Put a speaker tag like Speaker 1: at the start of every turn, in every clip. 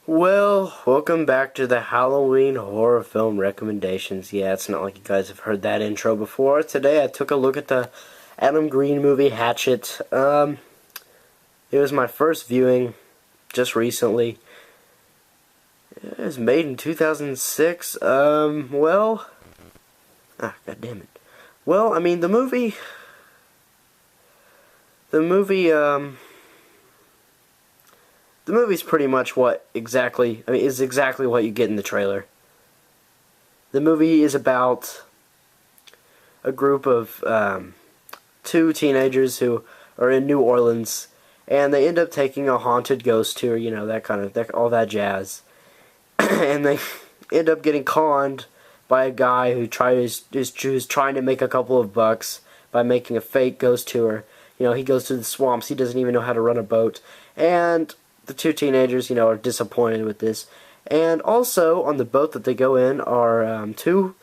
Speaker 1: Well, welcome back to the Halloween horror film recommendations. Yeah, it's not like you guys have heard that intro before. Today I took a look at the Adam Green movie Hatchet. It was my first viewing just recently. It was made in 2006. God damn it. Well, I mean, the movie, the movie's pretty much is exactly what you get in the trailer. The movie is about a group of two teenagers who are in New Orleans, and they end up taking a haunted ghost tour, you know, all that jazz. And they end up getting conned by a guy who is trying to make a couple of bucks by making a fake ghost tour. You know, he goes to the swamps, he doesn't even know how to run a boat, and the two teenagers, you know, are disappointed with this. And also, on the boat that they go in are two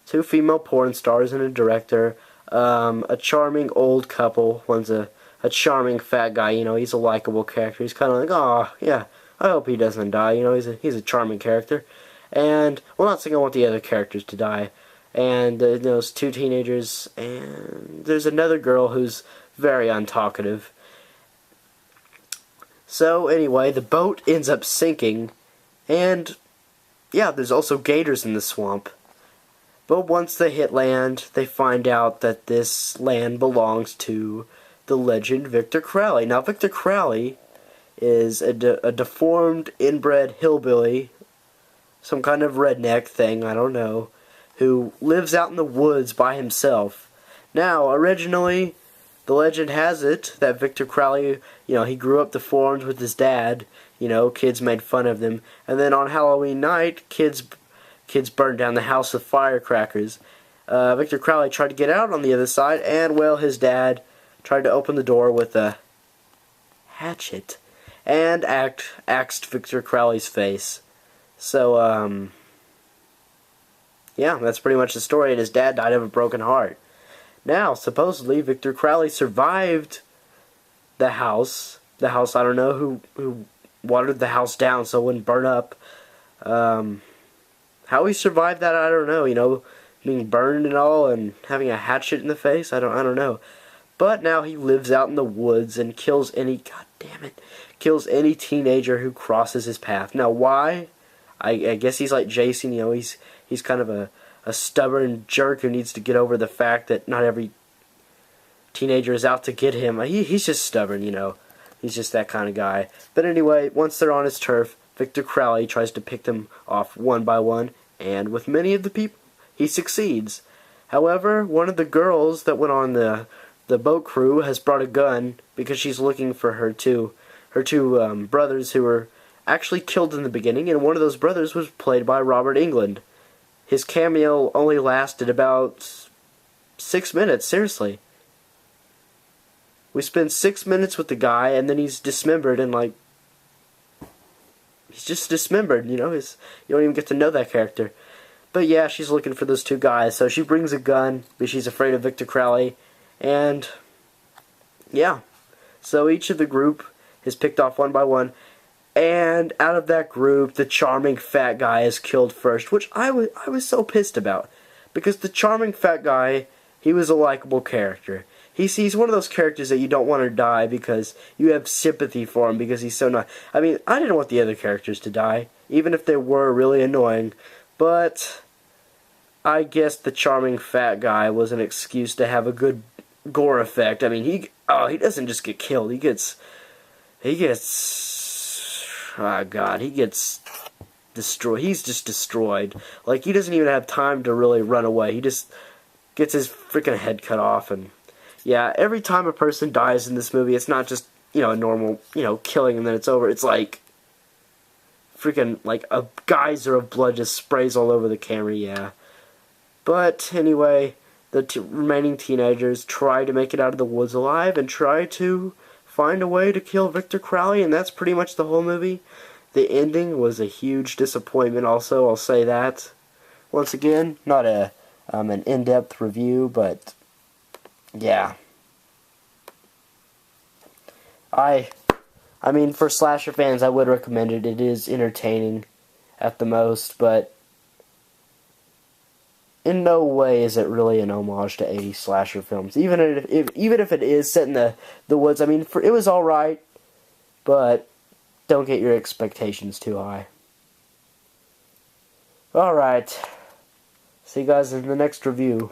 Speaker 1: female porn stars and a director, a charming old couple. One's a charming fat guy, you know, he's a likable character. He's kind of like, oh, yeah, I hope he doesn't die, you know, he's a charming character. And, well, not saying I want the other characters to die. And those two teenagers, and there's another girl who's very untalkative. So, anyway, the boat ends up sinking, and, yeah, there's also gators in the swamp. But once they hit land, they find out that this land belongs to the legend Victor Crowley. Now, Victor Crowley is a deformed, inbred hillbilly, some kind of redneck thing, I don't know, who lives out in the woods by himself. Now, originally, the legend has it that Victor Crowley, you know, he grew up deformed with his dad. You know, kids made fun of them. And then on Halloween night, kids burned down the house with firecrackers. Victor Crowley tried to get out on the other side, and, well, his dad tried to open the door with a hatchet and axed Victor Crowley's face. So, yeah, that's pretty much the story, and his dad died of a broken heart. Now, supposedly, Victor Crowley survived the house. The house, I don't know who watered the house down so it wouldn't burn up. How he survived that, I don't know. You know, being burned and all, and having a hatchet in the face, I don't know. But now he lives out in the woods and kills any teenager who crosses his path. Now, why? I guess he's like Jason. You know, he's kind of a stubborn jerk who needs to get over the fact that not every teenager is out to get him. He's just stubborn, you know. He's just that kind of guy. But anyway, once they're on his turf, Victor Crowley tries to pick them off one by one, and with many of the people, he succeeds. However, one of the girls that went on the boat crew has brought a gun because she's looking for her two brothers who were actually killed in the beginning, and one of those brothers was played by Robert Englund. His cameo only lasted about 6 minutes, seriously. We spend 6 minutes with the guy, and then he's dismembered, and like, he's just dismembered, you know, you don't even get to know that character. But yeah, she's looking for those two guys, so she brings a gun, because she's afraid of Victor Crowley, and, yeah. So each of the group is picked off one by one, and out of that group, the charming fat guy is killed first, which I was so pissed about. Because the charming fat guy, he was a likable character. He's one of those characters that you don't want to die because you have sympathy for him because he's so nice. I mean, I didn't want the other characters to die, even if they were really annoying. But I guess the charming fat guy was an excuse to have a good gore effect. I mean, he doesn't just get killed. He gets oh god, he gets destroyed. He's just destroyed. Like, he doesn't even have time to really run away. He just gets his freaking head cut off. And yeah, every time a person dies in this movie, it's not just, you know, a normal, you know, killing and then it's over. It's like freaking, like, a geyser of blood just sprays all over the camera, yeah. But anyway, the remaining teenagers try to make it out of the woods alive and try to find a way to kill Victor Crowley, and that's pretty much the whole movie. The ending was a huge disappointment also, I'll say that. Once again, not an in-depth review, but yeah. I I mean, for slasher fans, I would recommend it. It is entertaining at the most, but in no way is it really an homage to 80s slasher films. Even if it is set in the woods, I mean, it was alright, but don't get your expectations too high. Alright. See you guys in the next review.